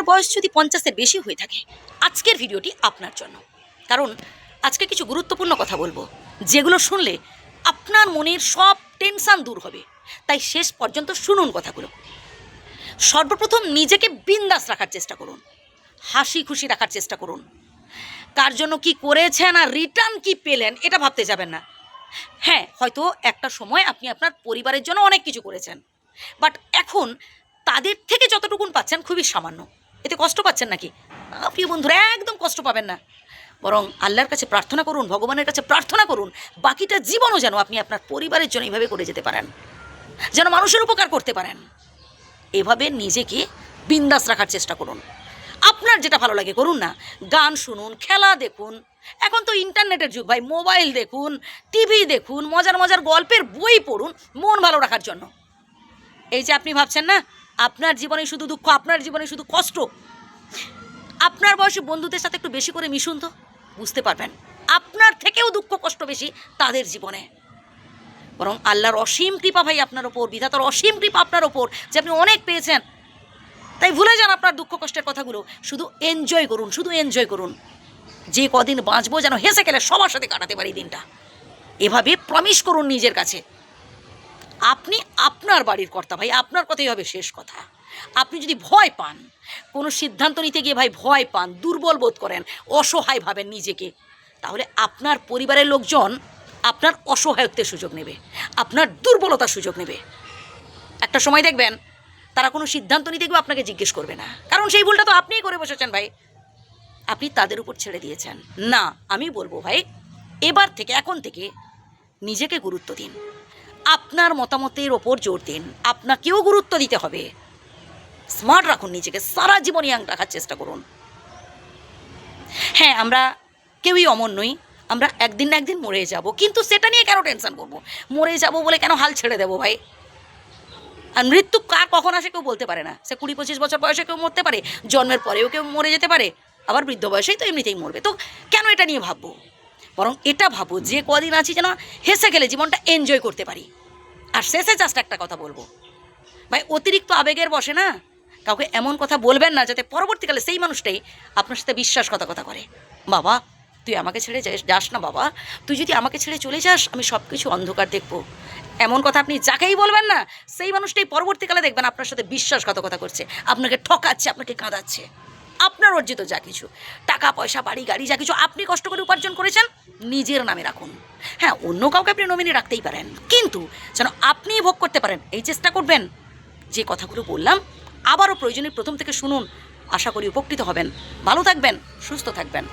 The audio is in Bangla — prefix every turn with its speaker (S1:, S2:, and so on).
S1: বয়স যদি 50-এর বেশি হয়ে থাকে, আজকের ভিডিওটি আপনার জন্য। কারণ আজকে কিছু গুরুত্বপূর্ণ কথা বলবো, যেগুলো শুনলে আপনার মনের সব টেনশান দূর হবে। তাই শেষ পর্যন্ত শুনুন কথাগুলো। সর্বপ্রথম নিজেকে বিন্দাস রাখার চেষ্টা করুন, হাসি খুশি রাখার চেষ্টা করুন। কার জন্য কি করেছেন আর রিটার্ন কি পেলেন এটা ভাবতে যাবেন না। হ্যাঁ, হয়তো একটা সময় আপনি আপনার পরিবারের জন্য অনেক কিছু করেছেন, বাট এখন তাদের থেকে যতটুকুন পাচ্ছেন খুবই সামান্য। এতে কষ্ট পাচ্ছেন নাকি? প্রিয় বন্ধুরা, একদম কষ্ট পাবেন না। বরং আল্লাহর কাছে প্রার্থনা করুন, ভগবানের কাছে প্রার্থনা করুন, বাকিটা জীবনও যেন আপনি আপনার পরিবারের জন্য এইভাবে করে যেতে পারেন, যেন মানুষের উপকার করতে পারেন। এভাবে নিজেকে বিন্দাস রাখার চেষ্টা করুন। আপনার যেটা ভালো লাগে করুন না। গান শুনুন, খেলা দেখুন। এখন তো ইন্টারনেটের যুগ ভাই, মোবাইল দেখুন, টিভি দেখুন, মজার মজার গল্পের বই পড়ুন মন ভালো রাখার জন্য। এই যে আপনি ভাবছেন না আপনার জীবনে শুধু দুঃখ, আপনার জীবনে শুধু কষ্ট, আপনার বয়সী বন্ধুদের সাথে একটু বেশি করে মিশুন তো বুঝতে পারবেন আপনার থেকেও দুঃখ কষ্ট বেশি তাদের জীবনে। বরং আল্লাহর অসীম কৃপা ভাই আপনার ওপর, বিধাতার অসীম কৃপা আপনার ওপর যে আপনি অনেক পেয়েছেন। তাই ভুলে যান আপনার দুঃখ কষ্টের কথাগুলো, শুধু এনজয় করুন, শুধু এনজয় করুন। যে কদিন বাঁচবো যেন হেসে খেলে সবার সাথে কাটাতে পারি দিনটা। এভাবে প্রমিস করুন নিজের কাছে। আপনি আপনার বাড়ির কর্তা ভাই, আপনার কথাই হবে শেষ কথা। আপনি যদি ভয় পান, কোনো সিদ্ধান্ত নিতে গিয়ে ভাই ভয় পান, দুর্বল বোধ করেন, অসহায় ভাবেন নিজেকে, তাহলে আপনার পরিবারের লোকজন আপনার অসহায়ত্বের সুযোগ নেবে, আপনার দুর্বলতার সুযোগ নেবে। একটা সময় দেখবেন তারা কোনো সিদ্ধান্ত নিতে গিয়ে আপনাকে জিজ্ঞেস করবে না, কারণ সেই ভুলটা তো আপনিই করে বসেছেন ভাই, আপনি তাদের উপর ছেড়ে দিয়েছেন। না, আমি বলবো ভাই, এবার থেকে, এখন থেকে নিজেকে গুরুত্ব দিন, আপনার মতামতের ওপর জোর দিন, আপনাকেও গুরুত্ব দিতে হবে। স্মার্ট রাখুন নিজেকে, সারা জীবন ইয়াং রাখার চেষ্টা করুন। হ্যাঁ, আমরা কেউই অমর নই, আমরা একদিন না একদিন মরে যাব, কিন্তু সেটা নিয়ে কেন টেনশন করব? মরে যাব বলে কেন হাল ছেড়ে দেবো ভাই? আর মৃত্যু কার কখন আসে কেউ বলতে পারে না। সে 20-25 বছর বয়সে কেউ মরতে পারে, জন্মের পরেও কেউ মরে যেতে পারে, আবার বৃদ্ধ বয়সেই তো এমনিতেই মরবে। তো কেন এটা নিয়ে ভাববো? বরং এটা ভাবো যে কদিন আছি যেন হেসে খেলে জীবনটা এনজয় করতে পারি। আর শেষে জাস্ট একটা কথা বলবো ভাই, অতিরিক্ত আবেগের বসে না কাউকে এমন কথা বলবেন না যাতে পরবর্তীকালে সেই মানুষটাই আপনার সাথে বিশ্বাসঘাতকতা করে। বাবা তুই আমাকে ছেড়ে যাস না, বাবা তুই যদি আমাকে ছেড়ে চলে যাস আমি সব কিছু অন্ধকার দেখবো। এমন কথা আপনি যাকেই বলবেন না, সেই মানুষটাই পরবর্তীকালে দেখবেন আপনার সাথে বিশ্বাসঘাতকতা করছে, আপনাকে ঠকাচ্ছে, আপনাকে কাঁদাচ্ছে। আপনার অর্জিত যা কিছু টাকা পয়সা, বাড়ি গাড়ি, যা কিছু আপনি কষ্ট করে উপার্জন করেছেন নিজের নামে রাখুন। হ্যাঁ, অন্য কাউকে আপনি নমিনি রাখতেই পারেন, কিন্তু যেন আপনিই ভোগ করতে পারেন এই চেষ্টা করবেন। যে কথাগুলো বললাম আবারও প্রয়োজনীয় প্রথম থেকে শুনুন, আশা করি উপকৃত হবেন। ভালো থাকবেন, সুস্থ থাকবেন।